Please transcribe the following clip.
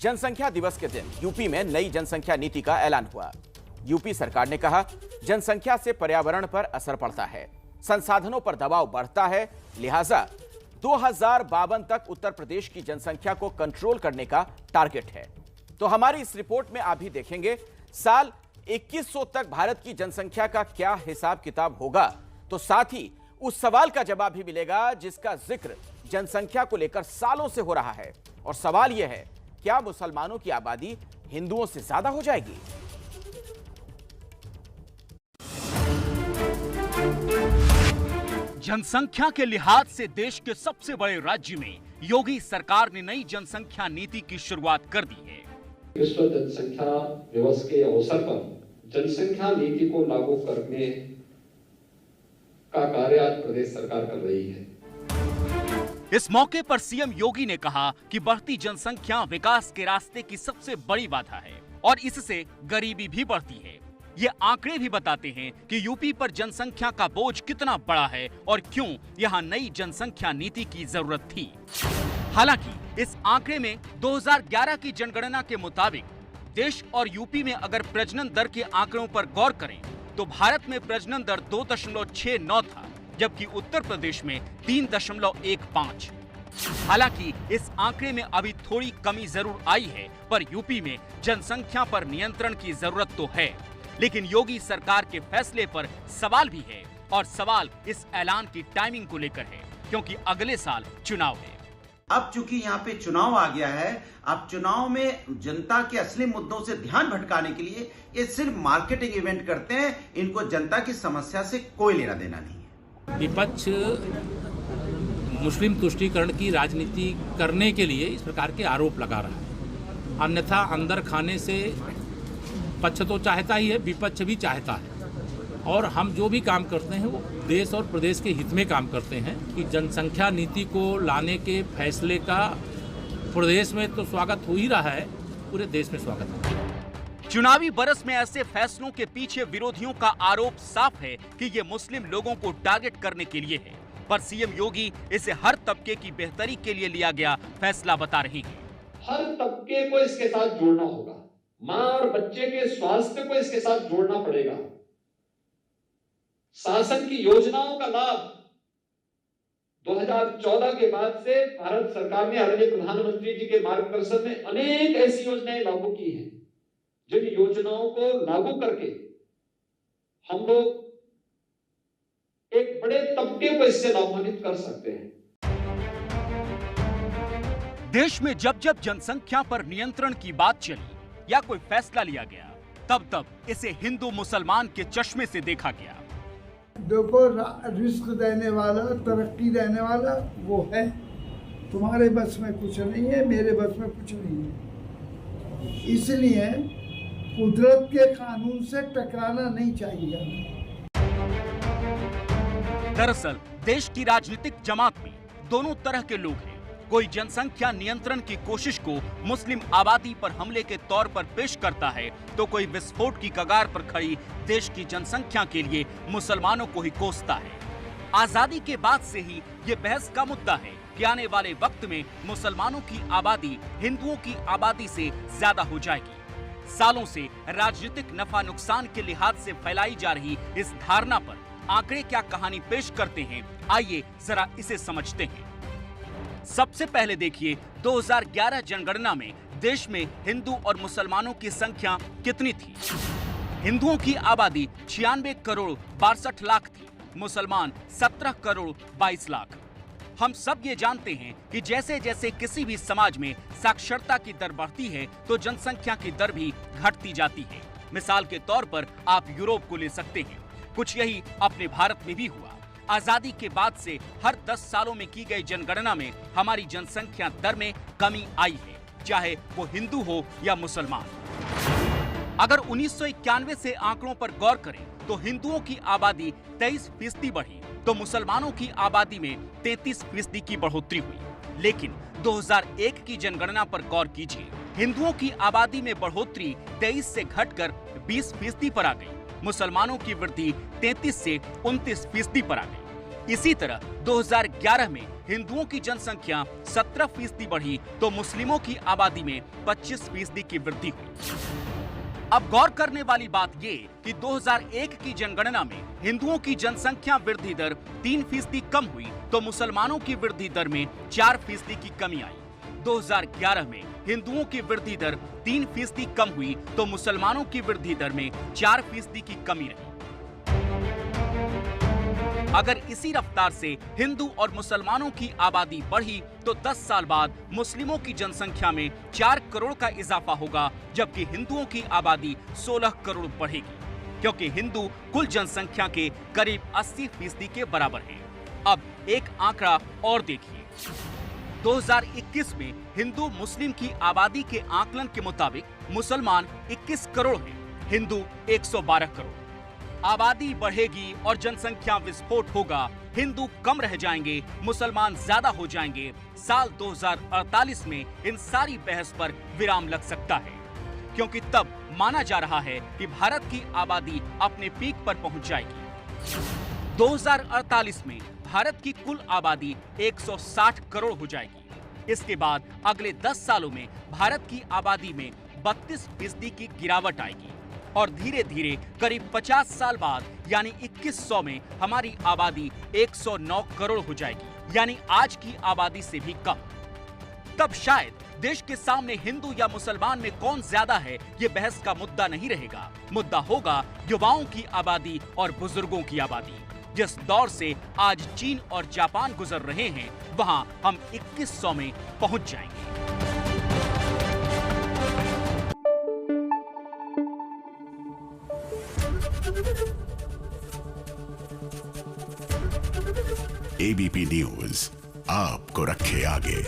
जनसंख्या दिवस के दिन यूपी में नई जनसंख्या नीति का ऐलान हुआ। यूपी सरकार ने कहा, जनसंख्या से पर्यावरण पर असर पड़ता है, संसाधनों पर दबाव बढ़ता है, लिहाजा 2052 तक उत्तर प्रदेश की जनसंख्या को कंट्रोल करने का टारगेट है। तो हमारी इस रिपोर्ट में आप भी देखेंगे साल 2100 तक भारत की जनसंख्या का क्या हिसाब किताब होगा, तो साथ ही उस सवाल का जवाब भी मिलेगा जिसका जिक्र जनसंख्या को लेकर सालों से हो रहा है। और सवाल यह है, क्या मुसलमानों की आबादी हिंदुओं से ज्यादा हो जाएगी? जनसंख्या के लिहाज से देश के सबसे बड़े राज्य में योगी सरकार ने नई जनसंख्या नीति की शुरुआत कर दी है। विश्व जनसंख्या दिवस के अवसर पर जनसंख्या नीति को लागू करने का कार्य आज प्रदेश सरकार कर रही है। इस मौके पर सीएम योगी ने कहा कि बढ़ती जनसंख्या विकास के रास्ते की सबसे बड़ी बाधा है और इससे गरीबी भी बढ़ती है। ये आंकड़े भी बताते हैं कि यूपी पर जनसंख्या का बोझ कितना बड़ा है और क्यों यहाँ नई जनसंख्या नीति की जरूरत थी। हालांकि इस आंकड़े में 2011 की जनगणना के मुताबिक देश और यूपी में अगर प्रजनन दर के आंकड़ों पर गौर करें तो भारत में प्रजनन दर 2.69 था, जबकि उत्तर प्रदेश में 3.15। हालांकि इस आंकड़े में अभी थोड़ी कमी जरूर आई है, पर यूपी में जनसंख्या पर नियंत्रण की जरूरत तो है। लेकिन योगी सरकार के फैसले पर सवाल भी है और सवाल इस ऐलान की टाइमिंग को लेकर है, क्योंकि अगले साल चुनाव है। अब चूंकि यहाँ पे चुनाव आ गया है, अब चुनाव में जनता के असली मुद्दों से ध्यान भटकाने के लिए ये सिर्फ मार्केटिंग इवेंट करते हैं। इनको जनता की समस्या से कोई लेना देना नहीं है। विपक्ष मुस्लिम तुष्टीकरण की राजनीति करने के लिए इस प्रकार के आरोप लगा रहा है, अन्यथा अंदर खाने से पक्ष तो चाहता ही है, विपक्ष भी चाहता है। और हम जो भी काम करते हैं वो देश और प्रदेश के हित में काम करते हैं कि जनसंख्या नीति को लाने के फैसले का प्रदेश में तो स्वागत हो ही रहा है, पूरे देश में स्वागत है। चुनावी बरस में ऐसे फैसलों के पीछे विरोधियों का आरोप साफ है कि ये मुस्लिम लोगों को टारगेट करने के लिए है, पर सीएम योगी इसे हर तबके की बेहतरी के लिए लिया गया फैसला बता रहे हैं। हर तबके को इसके साथ जोड़ना होगा, मां और बच्चे के स्वास्थ्य को इसके साथ जोड़ना पड़ेगा। शासन की योजनाओं का लाभ 2014 के बाद से भारत सरकार ने आदरणीय प्रधानमंत्री जी के मार्गदर्शन में अनेक ऐसी योजनाएं लागू की हैं, जिन योजनाओं को लागू करके हम लोग एक बड़े तबके को इससे लाभान्वित कर सकते हैं। देश में जब जब जनसंख्या पर नियंत्रण की बात चली या कोई फैसला लिया गया, तब तब इसे हिंदू मुसलमान के चश्मे से देखा गया। देखो, रिस्क देने वाला, तरक्की देने वाला वो है। तुम्हारे बस में कुछ नहीं है, मेरे बस में कुछ नहीं है। इसलिए कुदरत के कानून से टकराना नहीं चाहिए। दरअसल देश की राजनीतिक जमात में दोनों तरह के लोग हैं। कोई जनसंख्या नियंत्रण की कोशिश को मुस्लिम आबादी पर हमले के तौर पर पेश करता है, तो कोई विस्फोट की कगार पर खड़ी देश की जनसंख्या के लिए मुसलमानों को ही कोसता है। आजादी के बाद से ही ये बहस का मुद्दा है कि आने वाले वक्त में मुसलमानों की आबादी हिंदुओं की आबादी से ज्यादा हो जाएगी। सालों से राजनीतिक नफा नुकसान के लिहाज से फैलाई जा रही इस धारणा पर आंकड़े क्या कहानी पेश करते हैं, आइए जरा इसे समझते हैं। सबसे पहले देखिए 2011 जनगणना में देश में हिंदू और मुसलमानों की संख्या कितनी थी। हिंदुओं की आबादी 96 करोड़ 62 लाख थी, मुसलमान 17 करोड़ 22 लाख। हम सब ये जानते हैं कि जैसे जैसे किसी भी समाज में साक्षरता की दर बढ़ती है तो जनसंख्या की दर भी घटती जाती है। मिसाल के तौर पर आप यूरोप को ले सकते हैं, कुछ यही अपने भारत में भी हुआ। आजादी के बाद से हर 10 सालों में की गई जनगणना में हमारी जनसंख्या दर में कमी आई है, चाहे वो हिंदू हो या मुसलमान। अगर 1991 से आंकड़ों पर गौर करें तो हिंदुओं की आबादी 23% बढ़ी, तो मुसलमानों की आबादी में 33% की बढ़ोतरी हुई। लेकिन 2001 की जनगणना पर गौर कीजिए, हिंदुओं की आबादी में बढ़ोतरी 23 से घटकर 20% पर आ गई, मुसलमानों की वृद्धि 33 से 29% पर आ गई। इसी तरह 2011 में हिंदुओं की जनसंख्या 17% बढ़ी तो मुस्लिमों की आबादी में 25% की वृद्धि हुई। अब गौर करने वाली बात ये कि 2001 की जनगणना में हिंदुओं की जनसंख्या वृद्धि दर 3% कम हुई तो मुसलमानों की वृद्धि दर में 4% की कमी आई। 2011 में हिंदुओं की वृद्धि दर 3% कम हुई तो मुसलमानों की वृद्धि दर में 4% की कमी रही। अगर इसी रफ्तार से हिंदू और मुसलमानों की आबादी बढ़ी तो 10 साल बाद मुस्लिमों की जनसंख्या में 4 करोड़ का इजाफा होगा, जबकि हिंदुओं की आबादी 16 करोड़ बढ़ेगी, क्योंकि हिंदू कुल जनसंख्या के करीब 80% के बराबर हैं। अब एक आंकड़ा और देखिए। 2021 में हिंदू मुस्लिम की आबादी के आकलन के मुताबिक मुसलमान 21 करोड़ हैं, हिंदू 112 करोड़। आबादी बढ़ेगी और जनसंख्या विस्फोट होगा, हिंदू कम रह जाएंगे, मुसलमान ज्यादा हो जाएंगे। साल 2048 में इन सारी बहस पर विराम लग सकता है, क्योंकि तब माना जा रहा है कि भारत की आबादी अपने पीक पर पहुंच जाएगी। 2048 में भारत की कुल आबादी 160 करोड़ हो जाएगी। इसके बाद अगले 10 सालों में भारत की आबादी में 32% की गिरावट आएगी और धीरे धीरे करीब 50 साल बाद यानी 2100 में हमारी आबादी 109 करोड़ हो जाएगी, यानी आज की आबादी से भी कम। तब शायद देश के सामने हिंदू या मुसलमान में कौन ज्यादा है ये बहस का मुद्दा नहीं रहेगा। मुद्दा होगा युवाओं की आबादी और बुजुर्गों की आबादी। जिस दौर से आज चीन और जापान गुजर रहे हैं, वहां हम 2100 में पहुंच जाएंगे। एबीपी न्यूज आपको रखे आगे।